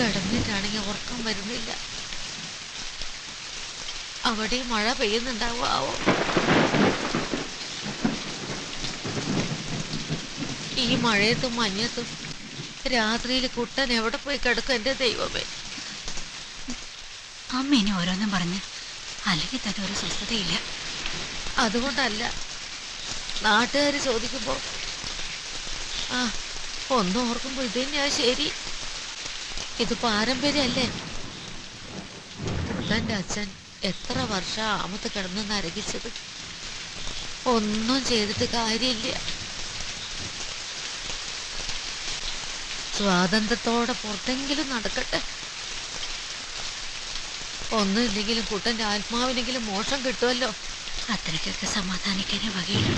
കിടന്നിട്ടാണെങ്കിൽ ഉറക്കം വരുന്നില്ല. അവിടെ മഴ പെയ്യുന്നുണ്ടാവോ ആവോ? ഈ മഴയത്തും മഞ്ഞത്തും രാത്രിയിൽ കുട്ടൻ എവിടെ പോയി കിടക്കും എന്റെ ദൈവമേ? അമ്മ ഇനി ഓരോന്നും പറഞ്ഞ് അല്ലെങ്കിൽ തന്നെ ഒരു സ്വസ്ഥതയില്ല. അതുകൊണ്ടല്ല, നാട്ടുകാർ ചോദിക്കുമ്പോ ഒന്നും ഓർക്കുമ്പോ ഇത് തന്നെയാ ശരി. ഇത് പാരമ്പര്യല്ലേ. കുട്ടന്റെ അച്ഛൻ എത്ര വർഷം ആമത്ത് കിടന്ന് നരകിച്ചത്. ഒന്നും ചെയ്തിട്ട് കാര്യമില്ല. സ്വാതന്ത്ര്യത്തോടെ പുറത്തെങ്കിലും നടക്കട്ടെ. ഒന്നുമില്ലെങ്കിലും കുട്ടന്റെ ആത്മാവിനെങ്കിലും മോക്ഷം കിട്ടുമല്ലോ. അത്രയ്ക്കൊക്കെ സമാധാനിക്കാനേ വകയില്ല.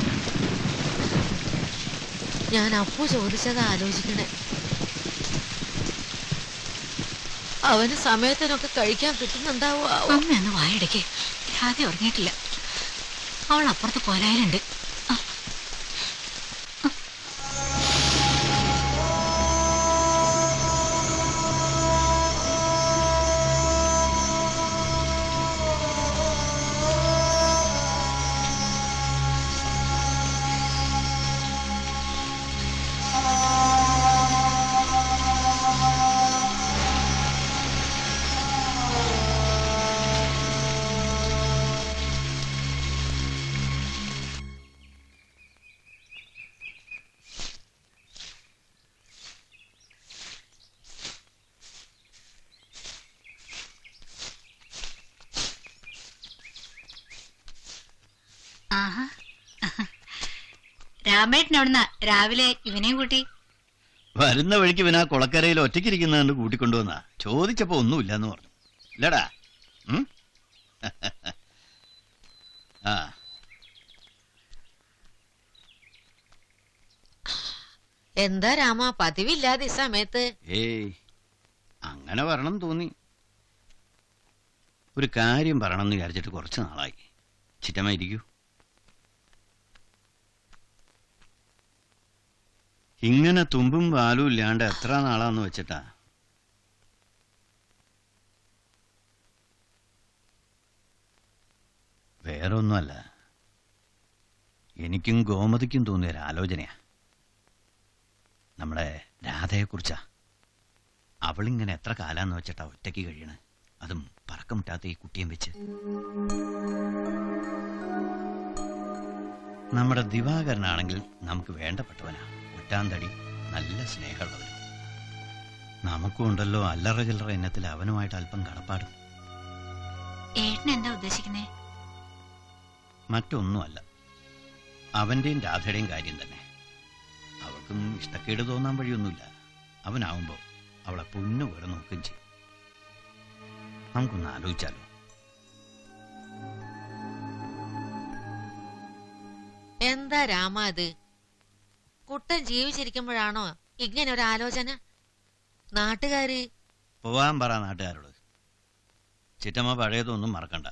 ഞാൻ അപ്പു ചോദിച്ചത് ആലോചിക്കണേ. അവന് സമയത്തിനൊക്കെ കഴിക്കാൻ കിട്ടുന്നുണ്ടാവോ? അമ്മയൊന്ന് വായടയ്ക്ക്. രാധ ഉറങ്ങിയിട്ടില്ല. അവൾ അപ്പുറത്ത് പോരായാലുണ്ട്. രാമേട്ടൻ എവിടുന്ന രാവിലെ ഇവനെയും കൂട്ടി? വരുന്ന വഴിക്ക് ഇവനാ കുളക്കരയിൽ ഒറ്റയ്ക്കിരിക്കുന്നതുകൊണ്ട് കൂട്ടിക്കൊണ്ടുവന്നാ. ചോദിച്ചപ്പോ ഒന്നുമില്ലെന്ന് പറഞ്ഞു. ഇല്ലടാ. എന്താ രാമ പതിവില്ലാതെ ഈ സമയത്ത്? ഏയ്, അങ്ങനെ വരണം തോന്നി. ഒരു കാര്യം പറയണമെന്ന് വിചാരിച്ചിട്ട് കുറച്ച് നാളായി. ചിറ്റമ്മ ഇരിക്കൂ. ഇങ്ങനെ തുമ്പും പാലും ഇല്ലാണ്ട് എത്ര നാളാന്ന് വെച്ചിട്ടാ? വേറൊന്നുമല്ല, എനിക്കും ഗോമതിക്കും തോന്നിയ ഒരാലോചനയാ. നമ്മുടെ രാധയെക്കുറിച്ചാ. അവളിങ്ങനെ എത്ര കാലാന്ന് വെച്ചിട്ടാ ഒറ്റയ്ക്ക് കഴിയണ, അതും പറക്കമിട്ടാത്ത ഈ കുട്ടിയും വെച്ച്. നമ്മുടെ ദിവാകരനാണെങ്കിൽ നമുക്ക് വേണ്ടപ്പെട്ടവനാ. ഒറ്റാന്തടി, നല്ല സ്നേഹമുള്ളവനും. നമുക്കും ഉണ്ടല്ലോ അല്ലറ ചില്ലറ ഇനത്തിൽ അവനുമായിട്ട് അല്പം കടപ്പാടും. ഏട്ടൻ എന്താ ഉദ്ദേശിക്കുന്നേ? മറ്റൊന്നുമല്ല, അവന്റെയും രാധയുടെയും കാര്യം തന്നെ. അവൾക്കും ഇഷ്ടക്കേട് തോന്നാൻ വഴിയൊന്നുമില്ല. അവനാവുമ്പോ അവളെ പൊന്നുപോലെ നോക്കുകയും ചെയ്യും. നമുക്കൊന്ന് ആലോചിച്ചാലോ? എന്താ രാമ അത്? കുട്ടൻ ജീവിച്ചിരിക്കുമ്പോഴാണോ ഇങ്ങനെ ഒരു ആലോചന? നാട്ടുകാര് പോവാൻ പറ നാട്ടുകാരോട്. ചിറ്റമ്മ പഴയതൊന്നും മറക്കണ്ട.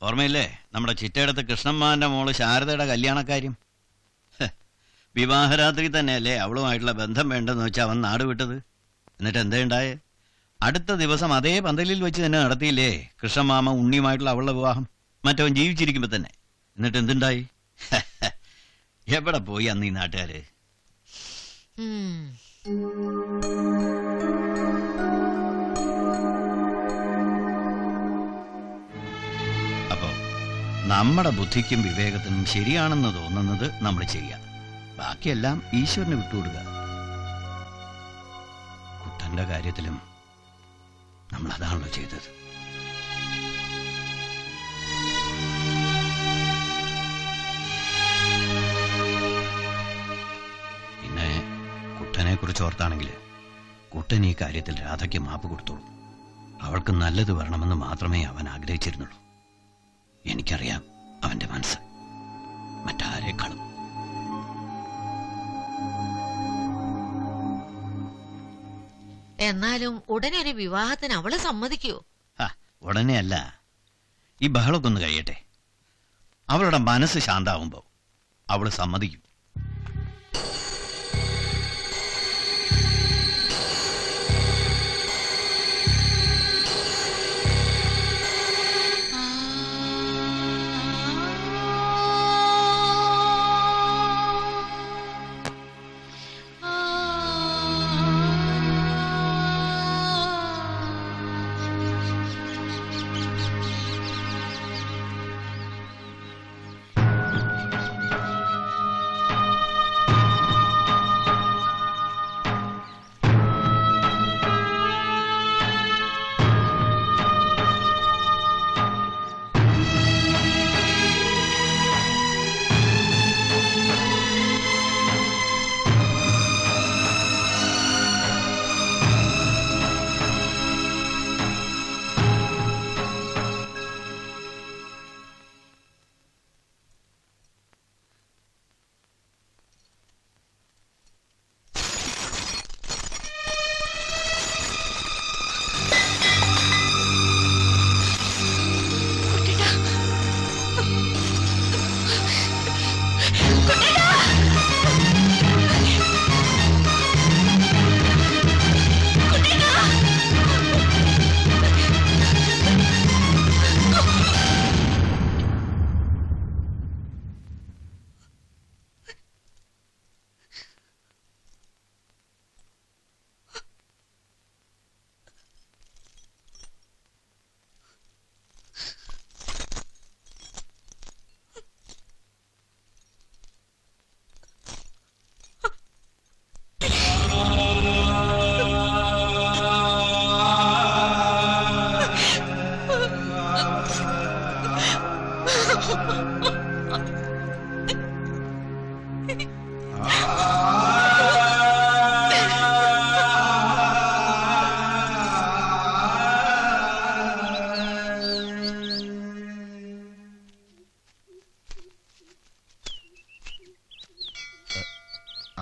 ഓർമ്മയില്ലേ നമ്മുടെ ചിറ്റയടുത്ത് കൃഷ്ണമ്മാന്റെ മോള് ശാരദയുടെ കല്യാണക്കാര്യം? വിവാഹരാത്രി തന്നെയല്ലേ അവളുമായിട്ടുള്ള ബന്ധം വേണ്ടെന്ന് വെച്ചാൽ അവൻ നാട് വിട്ടത്. എന്നിട്ട് എന്താ ഉണ്ടായേ? അടുത്ത ദിവസം അതേ പന്തലിൽ വെച്ച് തന്നെ നടത്തിയില്ലേ കൃഷ്ണമാമ ഉണ്ണിയുമായിട്ടുള്ള അവളുടെ വിവാഹം, മറ്റവൻ ജീവിച്ചിരിക്കുമ്പോ തന്നെ. എന്നിട്ട് എന്തുണ്ടായി? എവിടെ പോയി അന്ന് ഈ നാട്ടുകാര്? അപ്പോ നമ്മുടെ ബുദ്ധിക്കും വിവേകത്തിനും ശരിയാണെന്ന് തോന്നുന്നത് നമ്മൾ ചെയ്യാം. ബാക്കിയെല്ലാം ഈശ്വരന് വിട്ടുകൊടുക്കുക. കുട്ടന്റെ കാര്യത്തിലും നമ്മൾ അതാണല്ലോ ചെയ്തത്. പിന്നെ കുട്ടനെ കുറിച്ച് ഓർത്താണെങ്കിൽ കുട്ടൻ ഈ കാര്യത്തിൽ രാധയ്ക്ക് മാപ്പ് കൊടുത്തോളൂ. അവൾക്ക് നല്ലത് വരണമെന്ന് മാത്രമേ അവൻ ആഗ്രഹിച്ചിരുന്നുള്ളൂ. എനിക്കറിയാം അവന്റെ മനസ്സ് മറ്റാരേക്കാളും. എന്നാലും ഉടനെ ഒരു വിവാഹത്തിന് അവള് സമ്മതിക്കൂ? ഉടനെ അല്ല, ഈ ബഹളമൊക്കെ ഒന്ന് കഴിയട്ടെ. അവളുടെ മനസ്സ് ശാന്താവുമ്പോ അവള് സമ്മതിക്കും.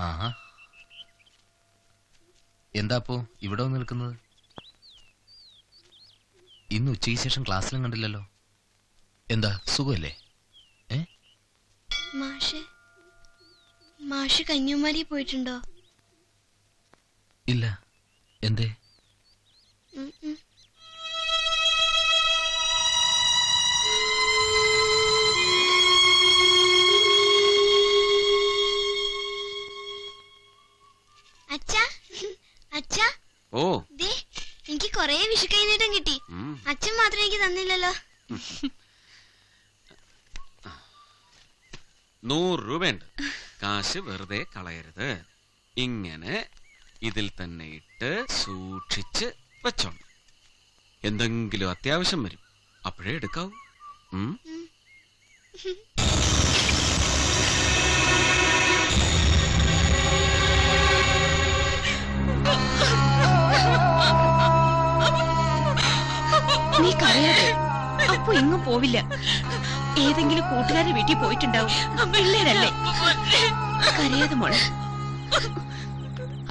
ആഹാ. എന്താ അപ്പോ ഇവിടെ വന്ന് നിൽക്കുന്നത്? ഇന്ന് ഉച്ചയ്ക്ക് ശേഷം ക്ലാസ്സിലും കണ്ടില്ലല്ലോ. എന്താ സുഖമല്ലേ? മാഷ് കന്യാകുമാരി പോയിട്ടുണ്ടോ? ഇല്ല. എന്തേ? അച്ഛാ ഓ ദേ എനിക്ക് കൊറേ വിഷു കൈനീട്ടം കിട്ടി. അച്ഛൻ മാത്രം എനിക്ക് തന്നില്ലല്ലോ. 100 രൂപയുണ്ട്. കാശ് വെറുതെ കളയരുത്. ഇങ്ങനെ ഇതിൽ തന്നെ ഇട്ട് സൂക്ഷിച്ച് വെച്ചോണം. എന്തെങ്കിലും അത്യാവശ്യം വരും, അപ്പോഴേ എടുക്കാവൂ. നീ കരയാതെ. അപ്പൊ എങ്ങും പോവില്ല. ഏതെങ്കിലും കൂട്ടുകാരുടെ വീട്ടിൽ പോയിട്ടുണ്ടാവും. പിള്ളേരല്ലേ, കരയാതെ മോളെ.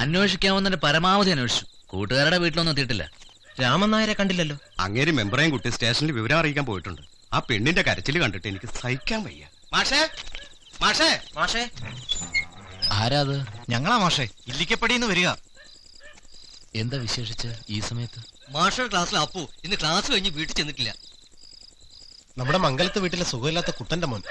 അന്വേഷിക്കാവുന്നതിന്റെ പരമാവധി അന്വേഷിച്ചു. കൂട്ടുകാരുടെ വീട്ടിലൊന്നും എത്തിയിട്ടില്ല. രാമൻ നായരെ കണ്ടില്ലല്ലോ. അങ്ങേര് മെമ്പറേയും കുട്ടി സ്റ്റേഷനിൽ വിവരം അറിയിക്കാൻ പോയിട്ടുണ്ട്. ആ പെണ്ണിന്റെ കരച്ചിൽ കണ്ടിട്ട് എനിക്ക് സഹിക്കാൻ വയ്യ. മാഷേ മാഷേ മാഷേ ആരാ അത്? ഞങ്ങളാ മാഷേ. ഇല്ലിക്കപ്പടിന്ന് വരിക. എന്താ വിശേഷിച്ച് ഈ സമയത്ത്? മാഷയുടെ ക്ലാസ്സിൽ അപ്പു ഇന്ന് ക്ലാസ് കഴിഞ്ഞ് വീട്ടിൽ ചെന്നിട്ടില്ല. നമ്മുടെ മംഗലത്ത് വീട്ടിലെ സുഖമില്ലാത്ത കുട്ടന്റെ മോൻ.